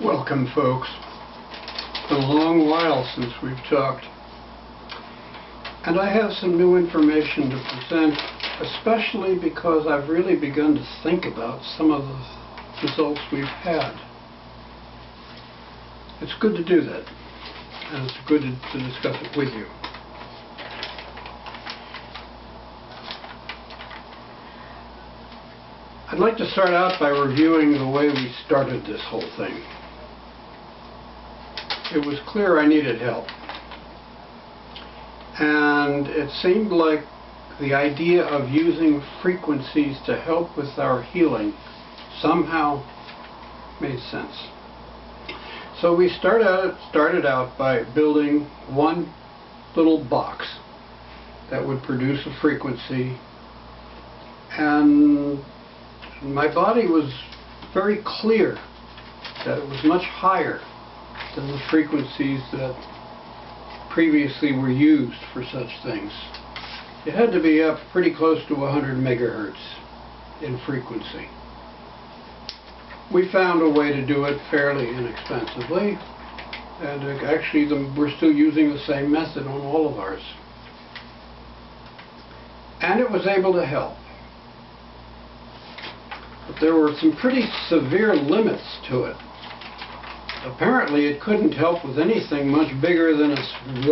Welcome, folks. It's been a long while since we've talked, and I have some new information to present, especially because I've really begun to think about some of the results we've had. It's good to do that, and it's good to discuss it with you. I'd like to start out by reviewing the way we started this whole thing. It was clear I needed help, and it seemed like the idea of using frequencies to help with our healing somehow made sense. So we started out by building one little box that would produce a frequency, and my body was very clear that it was much higher than the frequencies that previously were used for such things. It had to be up pretty close to 100 megahertz in frequency. We found a way to do it fairly inexpensively, and actually we're still using the same method on all of ours. And it was able to help. But there were some pretty severe limits to it. Apparently it couldn't help with anything much bigger than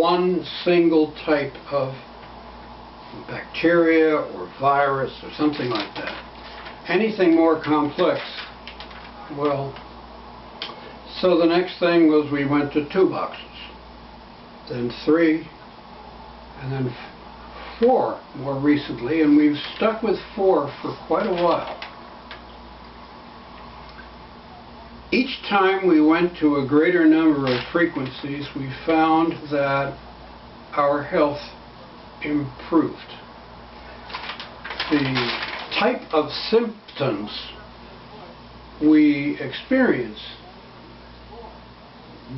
one single type of bacteria or virus or something like that. Anything more complex, well, so the next thing was we went to 2 boxes, then 3, and then 4 more recently, and we've stuck with 4 for quite a while. Each time we went to a greater number of frequencies, we found that our health improved. The type of symptoms we experienced,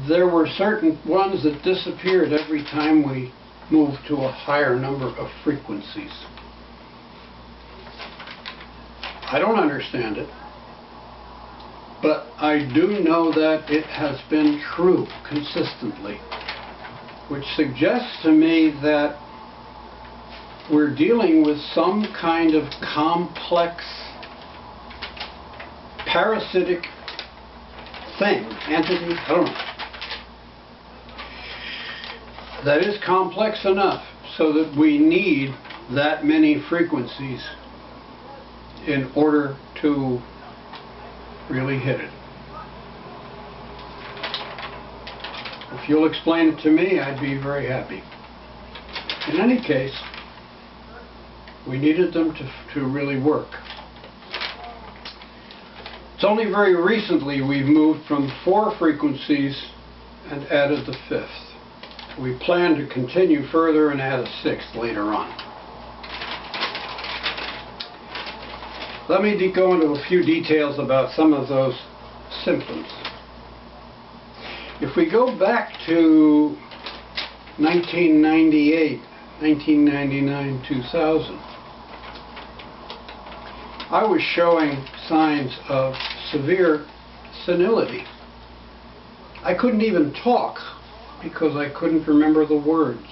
there were certain ones that disappeared every time we moved to a higher number of frequencies. I don't understand it, but I do know that it has been true consistently, which suggests to me that we're dealing with some kind of complex parasitic thing, entity, I don't know, that is complex enough so that we need that many frequencies in order to really hit it. If you'll explain it to me, I'd be very happy. In any case, we needed them to really work. It's only very recently we've moved from 4 frequencies and added the 5th. We plan to continue further and add a 6th later on. Let me go into a few details about some of those symptoms. If we go back to 1998, 1999, 2000, I was showing signs of severe senility. I couldn't even talk because I couldn't remember the words.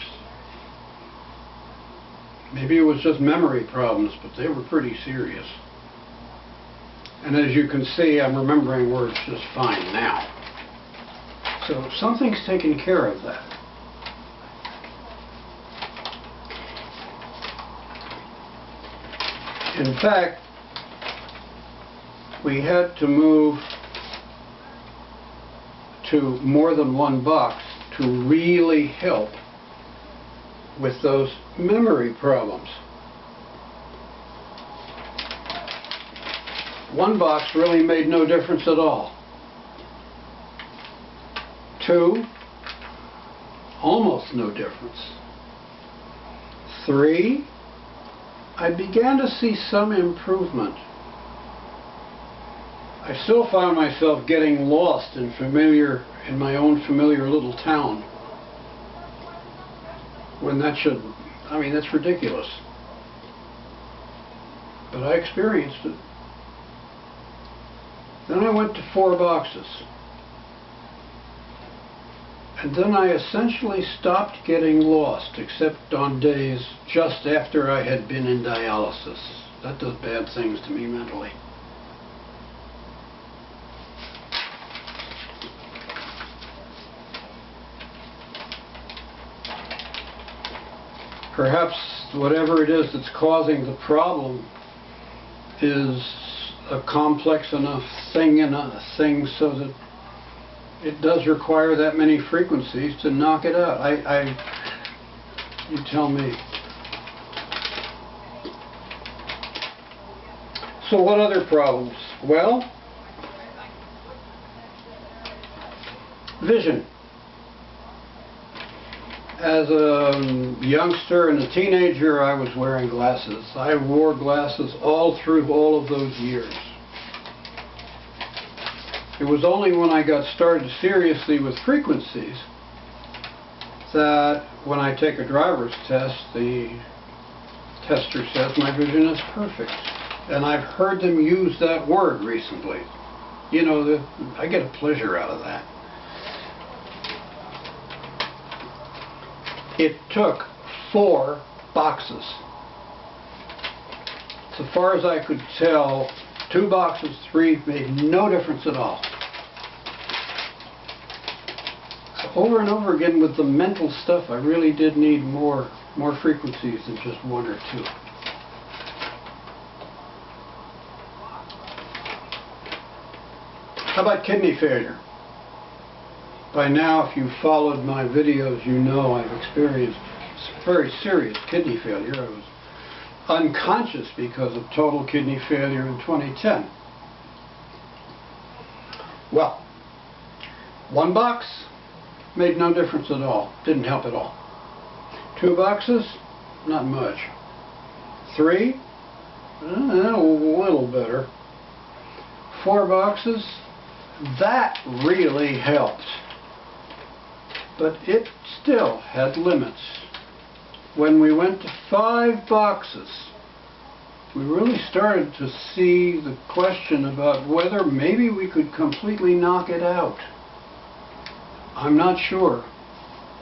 Maybe it was just memory problems, but they were pretty serious. And as you can see, I'm remembering words just fine now. So something's taken care of that. In fact, we had to move to more than 1 box to really help with those memory problems. 1 box really made no difference at all. 2, almost no difference. 3, I began to see some improvement. I still found myself getting lost in my own familiar little town. When that shouldn't. I mean, that's ridiculous. But I experienced it. Then I went to 4 boxes. And then I essentially stopped getting lost, except on days just after I had been in dialysis. That does bad things to me mentally. Perhaps whatever it is that's causing the problem is a complex enough thing so that it does require that many frequencies to knock it out. You tell me. So what other problems? Well, vision. As a youngster and a teenager, I was wearing glasses. I wore glasses all through all of those years. It was only when I got started seriously with frequencies that when I take a driver's test, the tester says my vision is perfect. And I've heard them use that word recently. You know, I get a pleasure out of that. It took 4 boxes. So far as I could tell, 2 boxes, 3 made no difference at all. So over and over again with the mental stuff, I really did need more frequencies than just 1 or 2. How about kidney failure? By now, if you've followed my videos, you know I've experienced very serious kidney failure. I was unconscious because of total kidney failure in 2010. Well, 1 box made no difference at all. Didn't help at all. 2 boxes, not much. 3, a little better. 4 boxes, that really helped. But it still had limits. When we went to 5 boxes, we really started to see the question about whether maybe we could completely knock it out. I'm not sure.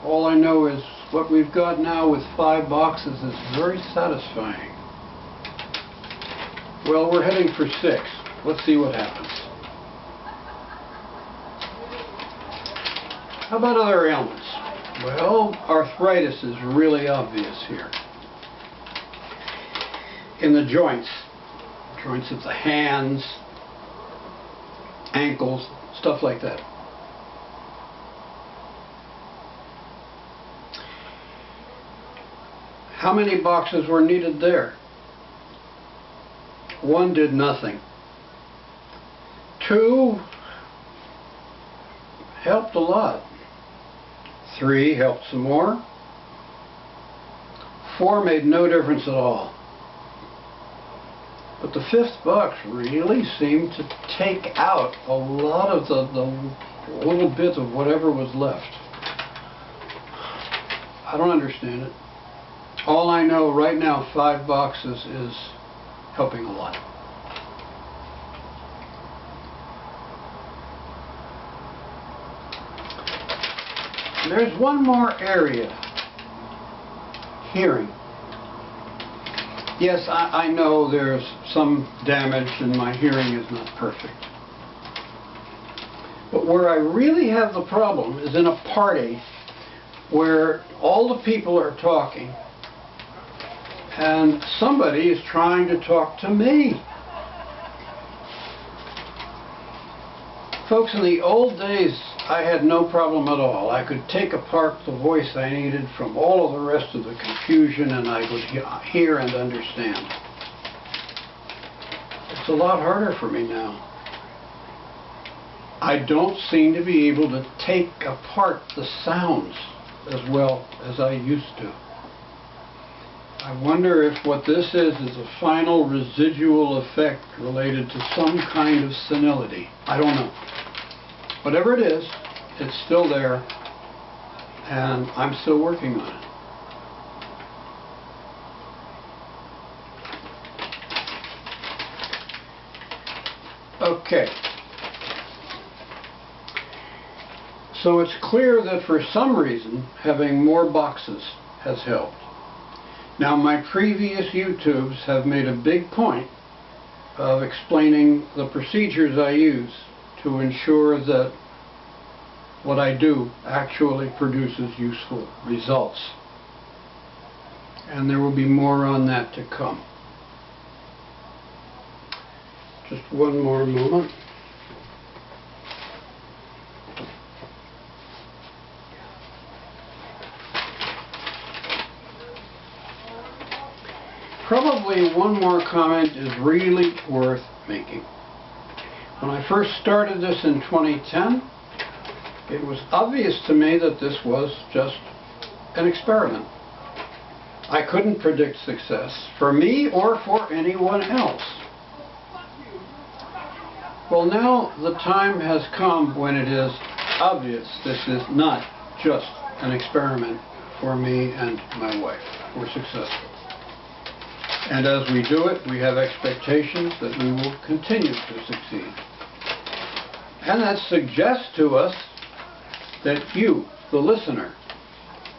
All I know is what we've got now with 5 boxes is very satisfying. Well, we're heading for 6. Let's see what happens. How about other ailments? Well, arthritis is really obvious here. In the joints of the hands, ankles, stuff like that. How many boxes were needed there? 1 did nothing. 2 helped a lot. 3 helped some more. 4 made no difference at all. But the 5th box really seemed to take out a lot of the little bits of whatever was left. I don't understand it. All I know right now, 5 boxes is helping a lot. There's one more area. Hearing. Yes, I know there's some damage and my hearing is not perfect. But where I really have the problem is in a party where all the people are talking and somebody is trying to talk to me. Folks, in the old days, I had no problem at all. I could take apart the voice I needed from all of the rest of the confusion and I would hear and understand. It's a lot harder for me now. I don't seem to be able to take apart the sounds as well as I used to. I wonder if what this is a final residual effect related to some kind of senility. I don't know. Whatever it is, it's still there, and I'm still working on it. Okay. So it's clear that for some reason having more boxes has helped. Now, my previous YouTubes have made a big point of explaining the procedures I use to ensure that what I do actually produces useful results. And there will be more on that to come. Just one more moment. Probably one more comment is really worth making. When I first started this in 2010, it was obvious to me that this was just an experiment. I couldn't predict success for me or for anyone else. Well, now the time has come when it is obvious this is not just an experiment for me and my wife. We're successful. And as we do it, we have expectations that we will continue to succeed. And that suggests to us that you, the listener,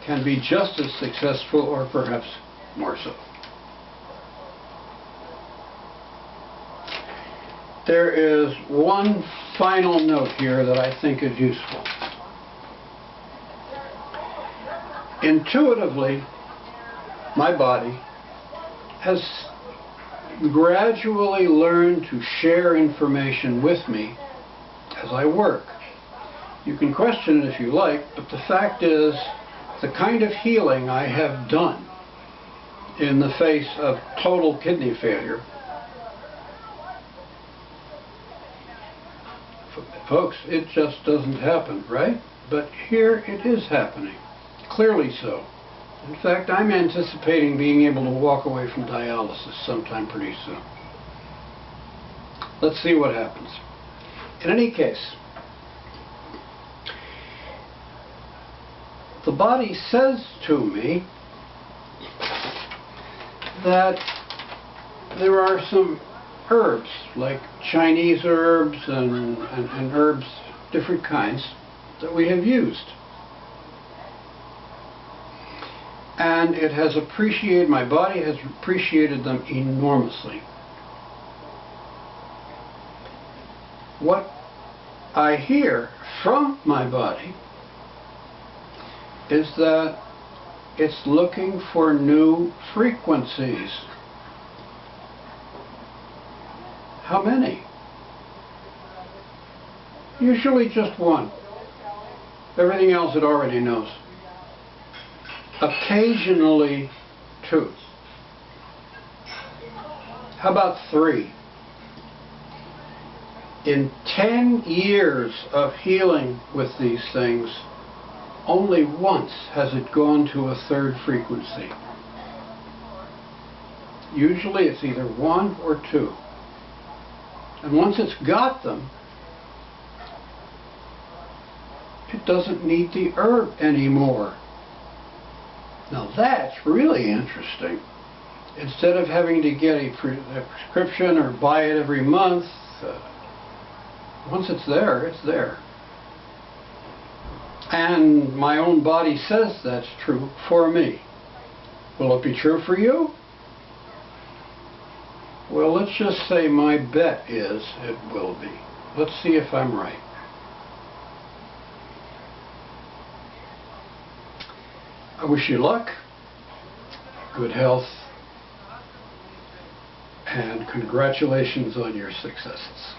can be just as successful or perhaps more so. There is one final note here that I think is useful. Intuitively, my body has gradually learned to share information with me as I work. You can question it if you like, but the fact is, the kind of healing I have done in the face of total kidney failure, folks, it just doesn't happen, right? But here it is happening, clearly so. In fact, I'm anticipating being able to walk away from dialysis sometime pretty soon. Let's see what happens. In any case, the body says to me that there are some herbs, like Chinese herbs and herbs, different kinds, that we have used. And it has appreciated, my body has appreciated them enormously. What I hear from my body is that it's looking for new frequencies. How many? Usually just one. Everything else it already knows. Occasionally two. How about 3? In 10 years of healing with these things, only once has it gone to a 3rd frequency. Usually it's either 1 or 2. And once it's got them, it doesn't need the herb anymore. Now that's really interesting. Instead of having to get a prescription or buy it every month, once it's there, it's there. And my own body says that's true for me. Will it be true for you? Well, let's just say my bet is it will be. Let's see if I'm right. I wish you luck, good health, and congratulations on your successes.